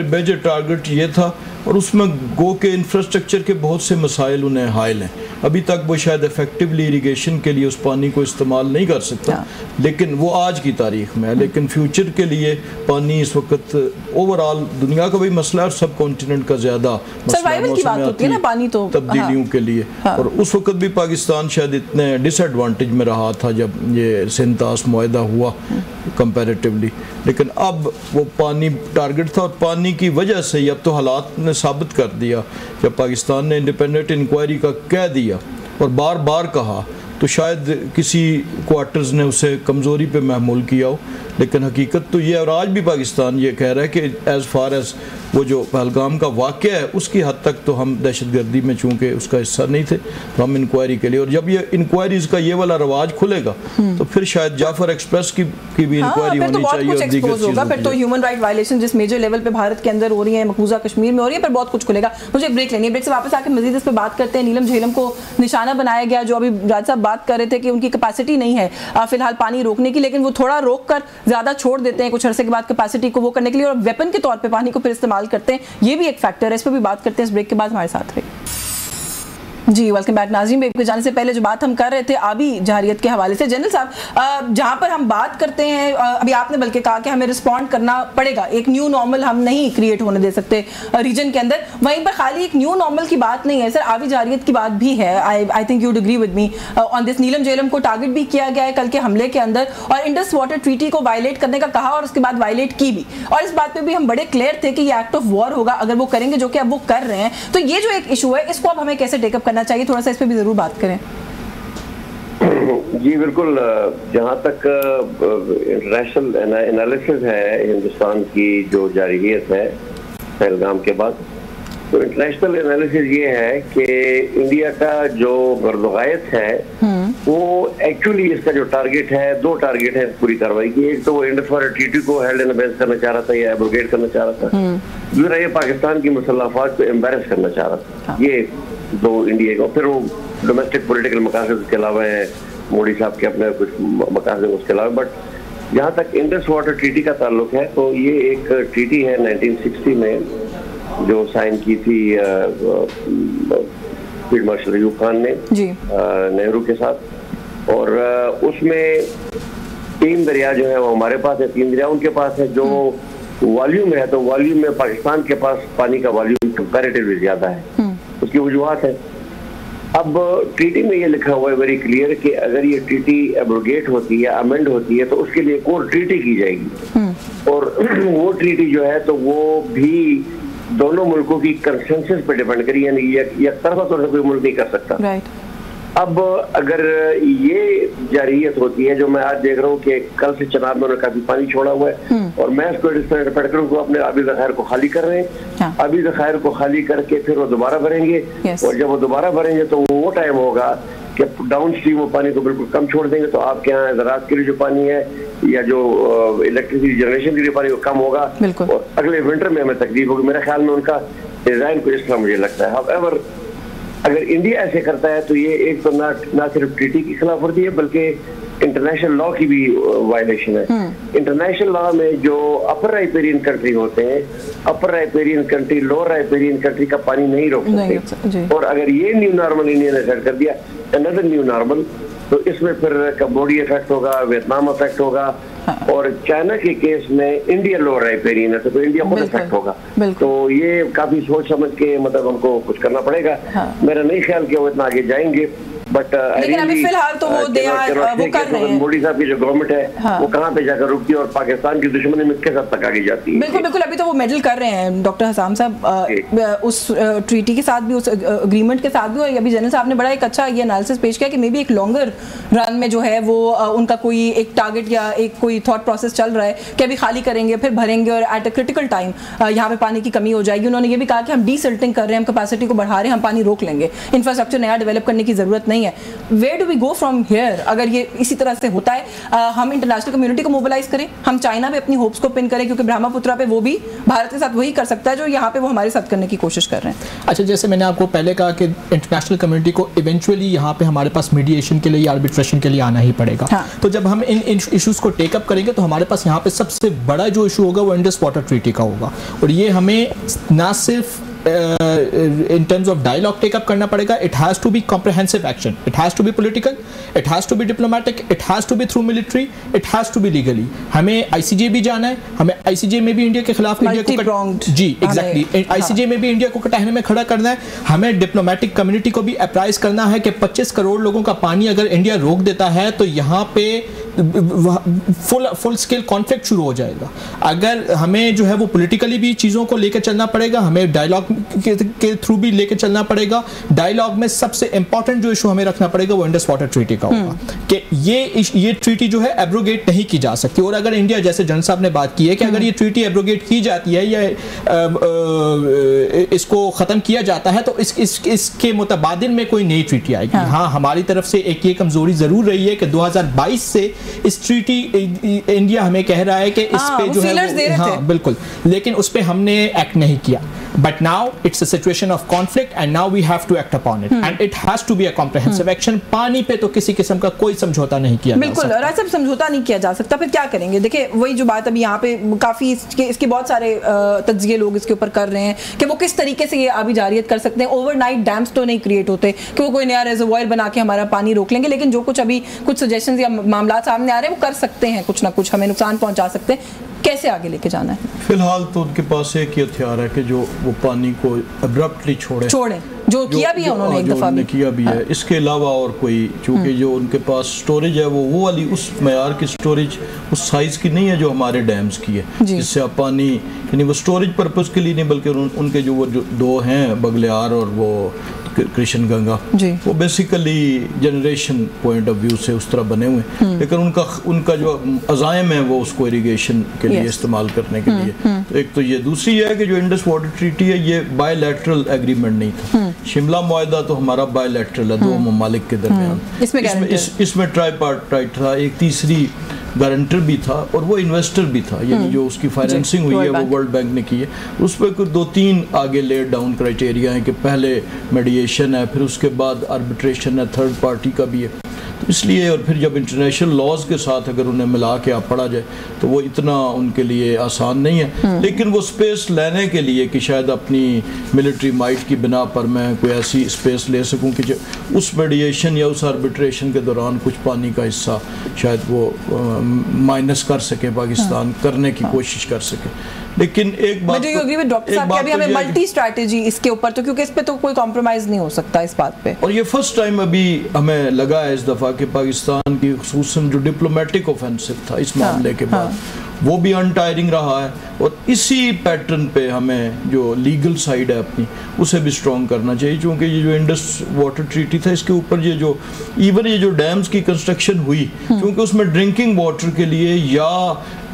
मेजर टारगेट ये था और उसमें गो के इंफ्रास्ट्रक्चर के बहुत से मसाइल उन्हें हायल हैं। अभी तक वो शायद इफेक्टिवली इरिगेशन के लिए उस पानी को इस्तेमाल नहीं कर सकता, लेकिन वो आज की तारीख में है। लेकिन फ्यूचर के लिए पानी इस वक्त ओवरऑल दुनिया का भी मसला है और सब कॉन्टिनेंट का ज़्यादा तब्दीलियों के लिए। और उस वक्त भी पाकिस्तान शायद इतने डिसएडवांटेज में रहा था जब ये सिंतास मुआहदा हुआ कंपैरेटिवली, लेकिन अब वो पानी टारगेट था और पानी की वजह से अब तो हालात ने साबित कर दिया। जब पाकिस्तान ने इंडिपेंडेंट इंक्वायरी का कह दिया और बार बार कहा तो शायद किसी क्वार्टर्स ने उसे कमज़ोरी पे महमूल किया हो, लेकिन हकीकत तो ये, और आज भी पाकिस्तान ये कह रहा है कि एज़ फार एज़ वो जो पहलगाम का वाक़या है उसकी हद तक तो हम दहशतगर्दी में चूँकि उसका हिस्सा नहीं थे तो हम इंक्वायरी के लिए, और जब ये इंक्वायरीज़ का ये वाला रवाज खुलेगा तो फिर शायद जाफर एक्सप्रेस की भी इंक्वायरी होनी चाहिए और दीगर चीज़ों। फिर तो ह्यूमन राइट वायलेशन जिस मेजर लेवल पे भारत के अंदर हो रही है, मकबूजा कश्मीर में हो रही है, पर बहुत कुछ खुलेगा। मुझे ब्रेक लेनी है, ब्रेक से वापस आकर मजीद इस पर बात करते हैं। नीलम झेलम को निशाना बनाया गया, जो अभी राज साहब बात कर रहे थे कि उनकी कैपेसिटी नहीं है फिलहाल पानी रोकने की, लेकिन वो थोड़ा रोक कर ज़्यादा छोड़ देते हैं कुछ अरसे के बाद कैपेसिटी को वो करने के लिए, और वेपन के तौर पर पानी को फिर इस्तेमाल करते हैं। ये भी एक फैक्टर है, इस पर भी बात करते हैं इस ब्रेक के बाद। हमारे साथ रहिए जी। वेलकम बैक नाज़रीन। ब्रेक पे जाने से पहले जो बात हम कर रहे थे आबी जारियत के हवाले से, जनरल साहब जहां पर हम बात करते हैं, अभी आपने बल्कि कहा कि हमें रिस्पॉन्ड करना पड़ेगा, एक न्यू नॉर्मल हम नहीं क्रिएट होने दे सकते रीजन के अंदर। वहीं पर खाली एक न्यू नॉर्मल की बात नहीं है सर, आबी जारियत की बात भी है। I think you'd agree with me on this. Neelam Jhelum को टारगेट भी किया गया है कल के हमले के अंदर, और इंडस वाटर ट्रीटी को वायलेट करने का कहा और उसके बाद वायलेट की भी, और इस बात पर भी हम बड़े क्लियर थे कि ये एक्ट ऑफ वॉर होगा अगर वो करेंगे, जो कि अब वो कर रहे हैं। तो ये जो एक इशू है इसको अब हमें कैसे टेकअप करना चाहिए, थोड़ा सा इस पर जरूर बात करें। जी बिल्कुल, जहाँ तक इंटरनेशनल एनालिसिस है हिंदुस्तान की जो जारहियत है पहलगाम के बाद, तो इंटरनेशनल एनालिसिस ये है कि इंडिया का जो गर्दगायत है वो एक्चुअली इसका जो टारगेट है, दो टारगेट है पूरी कार्रवाई की। एक तो वो इंडस वाटर ट्रीटी को हेल्ड इन अबेंस करना चाह रहा था या एब्रोगेट करना चाह रहा था, दूसरा ये पाकिस्तान की मुसल्लह अफवाज को एम्बेरस करना चाह रहा था। ये दो इंडिया को, फिर वो डोमेस्टिक पॉलिटिकल मकासद के अलावा है, मोदी साहब के अपने कुछ मकासद उसके अलावा। बट जहाँ तक इंडस वाटर ट्रीटी का ताल्लुक है तो ये एक ट्रीटी है 1960 में जो साइन की थी फील्ड मार्शल अयूब खान ने नेहरू के साथ, और उसमें 3 दरिया जो है वो हमारे पास है, 3 दरिया उनके पास है। जो वॉल्यूम है तो वॉल्यूम में पाकिस्तान के पास पानी का वॉल्यूम कंपैरेटिवली ज्यादा है, उसकी वजूहत है। अब ट्रीटी में ये लिखा हुआ है वेरी क्लियर कि अगर ये ट्रीटी एब्रोगेट होती है, अमेंड होती है, तो उसके लिए एक और ट्रीटी की जाएगी, और वो ट्रीटी जो है तो वो भी दोनों मुल्कों की कंसेंसस पे डिपेंड करी, यानी एक तरफा तौर से कोई मुल्क नहीं कर सकता। राइट। अब अगर ये जारियत होती है, जो मैं आज देख रहा हूँ कि कल से चनाब में काफी पानी छोड़ा हुआ है और मैं इसको इस तरह इंटरप्रेट करूँ कि अपने आबी ज़खायर को खाली कर रहे हैं, आबी ज़खायर को खाली करके फिर वो दोबारा भरेंगे, और जब वो दोबारा भरेंगे तो वो टाइम होगा कि डाउन स्ट्रीम वो पानी को बिल्कुल कम छोड़ देंगे, तो आपके यहाँ ज़राअत के लिए जो पानी है या जो इलेक्ट्रिसिटी जनरेशन के लिए पानी वो कम होगा और अगले विंटर में हमें तकलीफ होगी। मेरे ख्याल में उनका डिजाइन को इस तरह मुझे लगता है। हाउएवर अगर इंडिया ऐसे करता है तो ये एक तो ना सिर्फ ट्रीटी की खिलाफ वर्जी है बल्कि इंटरनेशनल लॉ की भी वायलेशन है। इंटरनेशनल लॉ में जो अपर राइपेरियन कंट्री होते हैं, upper riparian country lower riparian country का पानी नहीं रोक सकते, और अगर ये न्यू नॉर्मल इंडिया ने सेट कर दिया, अनदर न्यू नॉर्मल, तो इसमें फिर कंबोडिया इफेक्ट होगा, वियतनाम इफेक्ट होगा, और चाइना के केस में इंडिया लोअर राइपेरियन है तो इंडिया खुद इफेक्ट होगा। तो ये काफी सोच समझ के मतलब हमको कुछ करना पड़ेगा। मेरा नहीं ख्याल कि वो इतना आगे जाएंगे, बट लेकिन अभी फिलहाल तो वो कर रहे हैं। मोदी साहब की जो गवर्नमेंट है वो कहाँ पे जाकर रुकती है और पाकिस्तान की दुश्मनी में किस हद तक आगे जाती है। बिल्कुल बिल्कुल, अभी तो वो मेडल कर रहे हैं डॉक्टर हसाम साहब, उस ट्रीटी के साथ भी, उस अग्रीमेंट के साथ भी। और अभी जनरल साहब ने बड़ा एक अच्छा ये एनालिसिस पेश किया कि मे बी एक लॉन्गर रन में जो है वो उनका कोई एक टारगेट या एक कोई थॉट प्रोसेस चल रहा है कि अभी खाली करेंगे फिर भरेंगे और एट अ क्रिटिकल टाइम यहाँ पे पानी की कमी हो जाएगी। उन्होंने ये भी कहा कि हम डीसिल्टिंग कर रहे हैं, हम कैपेसिटी को बढ़ा रहे हैं, हम पानी रोक लेंगे, इंफ्रास्ट्रक्चर नया डेवलप करने की जरूरत नहीं है। Where do we go from here? अगर ये इसी तरह से होता है, हम इंटरनेशनल कम्युनिटी को मोबिलाइज करें, हम चाइना पे अपनी होप्स को पिन करें, क्योंकि ब्रह्मपुत्रा पे वो भी भारत के साथ वही कर सकता है जो यहाँ पे वो हमारे साथ करने की कोशिश कर रहे हैं। अच्छा, जैसे मैंने आपको पहले कहा कि इंटरनेशनल कम्युनिटी को इवेंचुअली यहाँ पे हमारे पास मीडिएशन के लिए या आर्बिट्रेशन के लिए आना ही पड़ेगा। तो जब हम इन इश्यूज को टेकअप करेंगे तो हमारे पास यहाँ पे सबसे बड़ा जो इशू होगा वो इंडस वाटर ट्रीटी का होगा, और ये हमें ना सिर्फ in terms of dialogue take up करना पड़ेगा, it has to be comprehensive action, it has to be political, it has to be diplomatic, it has to be through military, it has to be legally। हमें ICJ भी जाना है, हमें ICJ में भी India के खिलाफ इंडिया को जी एग्जैक्टली ICJ में भी इंडिया को कटहने में खड़ा करना है। हमें डिप्लोमेटिक कम्युनिटी को भी अप्राइज करना है कि 25 करोड़ लोगों का पानी अगर इंडिया रोक देता है तो यहाँ पे फुल स्केल कॉन्फ्लिक्ट शुरू हो जाएगा। अगर हमें जो है वो पॉलिटिकली भी चीज़ों को लेकर चलना पड़ेगा, हमें डायलॉग के थ्रू भी लेकर चलना पड़ेगा। डायलॉग में सबसे इंपॉर्टेंट जो इशू हमें रखना पड़ेगा वो इंडस वाटर ट्रीटी का होगा कि ये ट्रीटी जो है एब्रोगेट नहीं की जा सकती। और अगर इंडिया, जैसे जनरल साहब ने बात की है कि अगर ये ट्रीटी एब्रोगेट की जाती है या इसको ख़त्म किया जाता है तो इसके मुतबादिल में कोई नई ट्रीटी आएगी। हाँ, हमारी तरफ से एक ये कमज़ोरी ज़रूर रही है कि 2022 से इस ट्रीटी इंडिया हमें कह रहा है कि इस पे जो है हाँ बिल्कुल, लेकिन उस पे हमने एक्ट नहीं किया। But now it's a situation of conflict and now we have to act upon it and it has to be a comprehensive action। पानी पे तो किसी किस्म का कोई समझौता नहीं किया जा सकता। बिल्कुल, और ऐसा समझौता नहीं किया जा सकता। फिर क्या करेंगे? देखिए वही जो बात अभी यहाँ पे काफ़ी इसके बहुत सारे तज्जिए लोग इसके ऊपर कर रहे हैं कि वो किस तरीके से ये आबी जारियत कर सकते हैं। ओवरनाइट डैम्स तो नहीं क्रिएट होते कि वो कोई नया रिजर्वॉयर बना के हमारा पानी रोक लेंगे, लेकिन जो कुछ अभी कुछ सजेशंस या मामला सामने आ रहे हैं वो कर सकते हैं, कुछ ना कुछ हमें नुकसान पहुंचा सकते हैं। कैसे आगे लेके जाना है? फिलहाल तो उनके पास एक ही हथियार है कि जो वो पानी को अब्रप्टली छोड़े जो किया भी है उन्होंने एक दफा भी किया भी है। इसके अलावा और कोई, चूँकि जो उनके पास स्टोरेज है वो वाली उस मयार की स्टोरेज उस साइज़ की नहीं है जो हमारे डैम्स की है, जिससे आप पानी यानी वो स्टोरेज पर्पज़ के लिए नहीं बल्कि उनके जो वो जो दो हैं बगलियार और वो कृष्ण गंगा, वो basically generation point of view से उस तरह बने हुए हैं, लेकिन उनका जो अज़ाइम है वो उसको इरिगेशन के लिए इस्तेमाल करने के लिए। तो एक तो ये, दूसरी ये है कि जो इंडस वाटर ट्रीटी है ये बायलैटरल एग्रीमेंट नहीं था। शिमला मुआहदा तो हमारा बायलैटरल है, दो ममालिक के दरमियान। इसमें ट्राइपार्टाइट था, एक तीसरी गारंटर भी था और वो इन्वेस्टर भी था, यानी जो उसकी फाइनेंसिंग हुई है वो वर्ल्ड बैंक ने की है। उस पर कुछ 2-3 आगे लेड डाउन क्राइटेरिया हैं कि पहले मेडिएशन है, फिर उसके बाद आर्बिट्रेशन है, थर्ड पार्टी का भी है। तो इसलिए और फिर जब इंटरनेशनल लॉज के साथ अगर उन्हें मिला के आप पढ़ा जाए तो वो इतना उनके लिए आसान नहीं है। लेकिन वो स्पेस लेने के लिए कि शायद अपनी मिलिट्री माइट की बिना पर मैं कोई ऐसी स्पेस ले सकूं कि जो उस मेडिएशन या उस आर्बिट्रेशन के दौरान कुछ पानी का हिस्सा शायद वो माइनस कर सके, पाकिस्तान करने की कोशिश कर सके। लेकिन एक बात डॉक्टर साहब अभी हमें मल्टी स्ट्रैटेजी इसके ऊपर, तो क्योंकि इस पे तो कोई कॉम्प्रोमाइज नहीं हो सकता इस बात पे। और ये फर्स्ट टाइम अभी हमें लगा है इस दफा कि पाकिस्तान की खुसूसन जो डिप्लोमेटिक ऑफेंसिव था इस मामले के बाद वो भी अनटायरिंग रहा है, और इसी पैटर्न पे हमें जो लीगल साइड है अपनी उसे भी स्ट्रॉन्ग करना चाहिए, क्योंकि ये जो इंडस वाटर ट्रीटी था इसके ऊपर ये जो डैम्स की कंस्ट्रक्शन हुई, क्योंकि उसमें ड्रिंकिंग वाटर के लिए या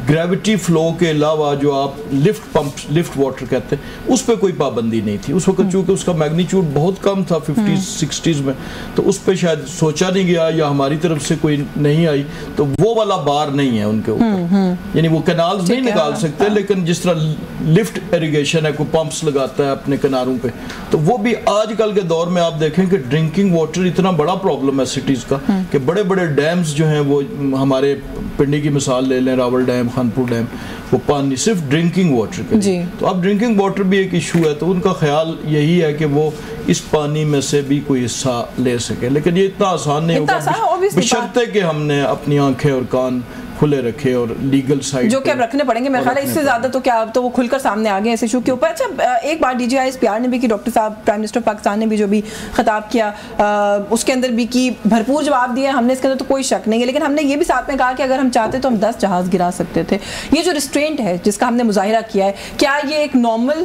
ग्रेविटी फ्लो के अलावा जो आप लिफ्ट वाटर कहते हैं उस पर कोई पाबंदी नहीं थी उस वक्त, चूँकि उसका मैग्नीट्यूड बहुत कम था 50-60s में, तो उस पर शायद सोचा नहीं गया या हमारी तरफ से कोई नहीं आई, तो वो वाला बार नहीं है उनके ऊपर, यानी वो कैनाल्स नहीं निकाल सकते, लेकिन जिस तरह लिफ्ट इरिगेशन है, कोई पंप्स लगाता है अपने किनारों पे, तो वो भी आजकल के दौर में आप देखें कि ड्रिंकिंग वाटर इतना बड़ा प्रॉब्लम है सिटीज़ का कि बड़े बड़े डैम्स जो हैं वो, हमारे पिंडी की मिसाल ले लें, रावल डैम, खानपुर डैम, वो पानी सिर्फ ड्रिंकिंग वाटर के लिए, तो अब ड्रिंकिंग वाटर भी एक इशू है, तो उनका ख्याल यही है कि वो इस पानी में से भी कोई हिस्सा ले सके, लेकिन ये इतना आसान नहीं होगा, बशर्ते कि हमने अपनी आंखें और कान खुले रखे और लीगल साइड जो कि अब रखने पड़ेंगे मेरे ख्याल है, इससे ज्यादा तो क्या, अब तो वो खुलकर सामने आ गए इस इशू के ऊपर। अच्छा, एक बार DGISPR ने भी की, डॉक्टर साहब प्राइम मिनिस्टर पाकिस्तान ने भी जो भी खिताब किया उसके अंदर भी की भरपूर जवाब दिया हमने, इसके अंदर तो कोई शक नहीं है, लेकिन हमने ये भी साथ में कहा कि अगर हम चाहते तो हम 10 जहाज गिरा सकते थे। ये जो रिस्ट्रेंट है जिसका हमने मुजाहिरा किया है, क्या ये एक नॉर्मल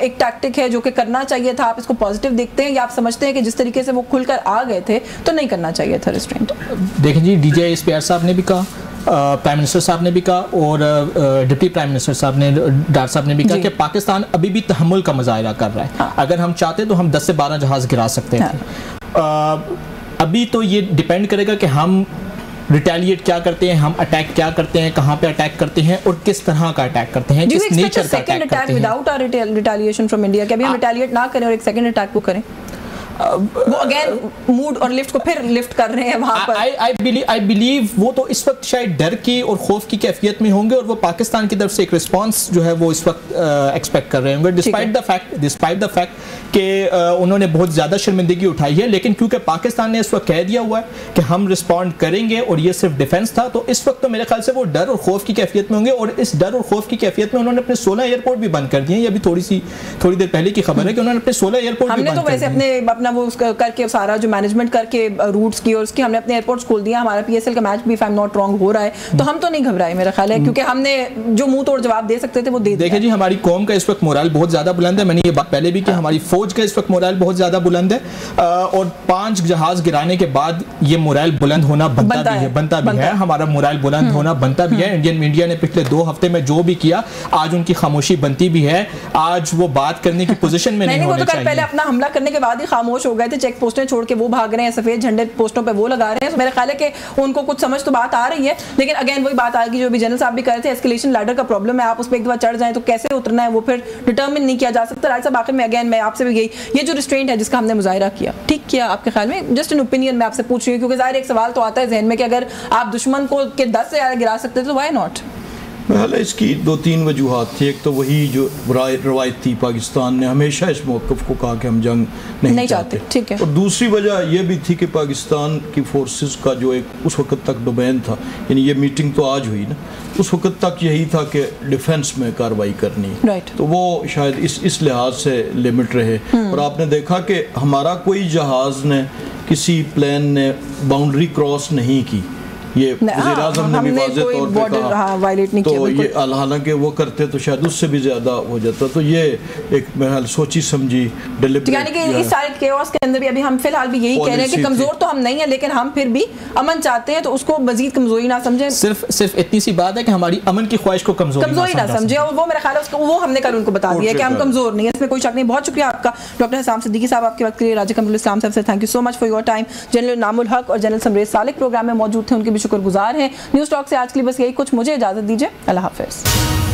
एक टैक्टिक है जो कि करना चाहिए था? आप इसको पॉजिटिव देखते हैं या आप समझते हैं कि जिस तरीके से वो खुलकर आ गए थे तो नहीं करना चाहिए था रिस्ट्रेंट? देखिए जी, DGISPR साहब ने भी कहा, प्राइम मिनिस्टर साहब ने भी कहा, और डिप्टी प्राइम मिनिस्टर साहब ने, डार साहब ने भी कहा कि पाकिस्तान अभी भी तहम्मुल का मुजाहिरा कर रहा है। अगर हम चाहते तो हम 10 से 12 जहाज गिरा सकते थे। अभी तो ये डिपेंड करेगा कि हम रिटेलिएट क्या करते हैं, हम अटैक क्या करते हैं, कहाँ पे अटैक करते हैं और किस तरह का अटैक करते हैं, किस नेचर का अटैक करते हैं। विदाउट रिटेलिएशन फ्रॉम इंडिया, कि अभी हम रिटेलिएट ना करें और एक सेकंड अटैक को करें, वो अगेन मूड और लिफ्ट को फिर लिफ्ट कर रहे हैं वहां पर। आई बिलीव वो तो इस वक्त शायद डर की और खौफ की कैफियत में होंगे, और वो पाकिस्तान की तरफ से एक रिस्पांस जो है वो इस वक्त एक्सपेक्ट कर रहे होंगे, डिस्पाइट द फैक्ट कि उन्होंने बहुत ज़्यादा शर्मिंदगी उठाई है, लेकिन क्योंकि पाकिस्तान ने इस वक्त कह दिया हुआ है कि हम रिस्पॉन्ड करेंगे और ये सिर्फ डिफेंस था, तो इस वक्त तो मेरे ख्याल से वो डर और खौफ की कैफियत में होंगे, और इस डर और खौफ की कैफियत में उन्होंने अपने 16 एयरपोर्ट भी बंद कर दिए। ये अभी थोड़ी देर पहले की खबर है कि उन्होंने अपने 16 एयरपोर्ट भी बंद कर दिए। वैसे अपना वो करके सारा जो मैनेजमेंट करके रूट्स की और उसकी हमने अपने एयरपोर्ट्स खोल दिया। हमारा PSL का मैच भी if I am not wrong हो रहा है, तो हम तो नहीं घबराए मेरा ख्याल है, क्योंकि हमने जो मुंह तोड़ जवाब दे सकते थे वो दे दिया। देखिए जी, हमारी कौम का इस वक्त मोराल बहुत ज्यादा बुलंद है, मैंने ये बात पहले भी की, हमारी फौज का इस वक्त मोराल बहुत ज्यादा बुलंद है, और 5 जहाज गिराने के बाद ये मोराल बुलंद होना बनता भी है, हमारा मोराल बुलंद होना बनता भी है। इंडियन मीडिया ने पिछले 2 हफ्ते में जो भी किया, आज उनकी खामोशी बनती भी है, आज वो बात करने की पोजीशन में नहीं होने चाहिए। पहले अपना हमला करने के बाद ही खामोश हो गए थे, चेक पोस्टें छोड़ के वो भाग रहे हैं, सफेद झंडे पोस्टों पे वो लगा रहे हैं, तो मेरा ख्याल है कि उनको कुछ समझ तो बात आ रही है, लेकिन अगेन वही बात आएगी जो भी जनरल साहब भी कह रहे थे, एस्केलेशन लैडर का प्रॉब्लम है, आप उस पर एक दफा चढ़ जाएं तो कैसे उतरना है वो फिर डिटर्मिन नहीं किया जा सकता। राइट साहब, आखिर में अगेन मैं आपसे भी यही, ये जो रिस्ट्रेंट है जिसका हमने मुजाहिरा किया, ठीक किया आपके ख्याल में? जस्ट एन ओपिनियन मैं आपसे पूछ रही हूँ, क्योंकि जाहिर एक सवाल तो आता है जहन में कि अगर आप दुश्मन को के 10 से ज़्यादा गिरा सकते थे तो व्हाई नॉट? हाल इसकी 2-3 वजूहात थी। एक तो वही जो रवायती पाकिस्तान ने हमेशा इस मौक़िफ़ को कहा कि हम जंग नहीं चाहते, ठीक है, और दूसरी वजह यह भी थी कि पाकिस्तान की फोर्सेस का जो एक उस वक्त तक डोमेन था, यानी ये मीटिंग तो आज हुई ना, उस वक्त तक यही था कि डिफेंस में कार्रवाई करनी, तो वो शायद इस लिहाज से लिमिट रहे। और आपने देखा कि हमारा कोई जहाज़ ने, किसी प्लेन ने बाउंड्री क्रॉस नहीं की, ये वज़ीर-ए-आज़म ने भी वाज़ेह तौर पे कहा, वायलेट नहीं तो किया, ये हालांकि वो करते तो शायद उससे भी ज़्यादा हो जाता, तो ये एक मेरा सोची समझी डिलीवरी, यानी कि इस सारे केओस के अंदर भी अभी हम फिलहाल भी यही कह रहे हैं कि कमज़ोर तो हम नहीं है, लेकिन हम फिर भी अमन चाहते हैं, तो उसको मजीद कमजोरी ना समझें। सिर्फ इतनी सी बात है कि हमारी अमन की ख्वाहिश को कमजोरी ना समझे, और वो मेरा ख्याल है उसको वो हमने कल उनको बता दिया कि हम कमजोर नहीं है, इसमें कोई शक नहीं। बहुत शुक्रिया आपका डॉक्टर हसाम सिद्दीकी साहब, आपके वक्त के लिए। राजा कमरुल इस्लाम साहब से thank you so much for your time. General Namul Haq और जनरल समरेज सालिक प्रोग्राम में मौजूद थे, उनके भी शुक्रगुजार हैं। न्यूज़ टॉक से आज के लिए बस यही कुछ, मुझे इजाजत दीजिए, अल्लाह हाफिज़।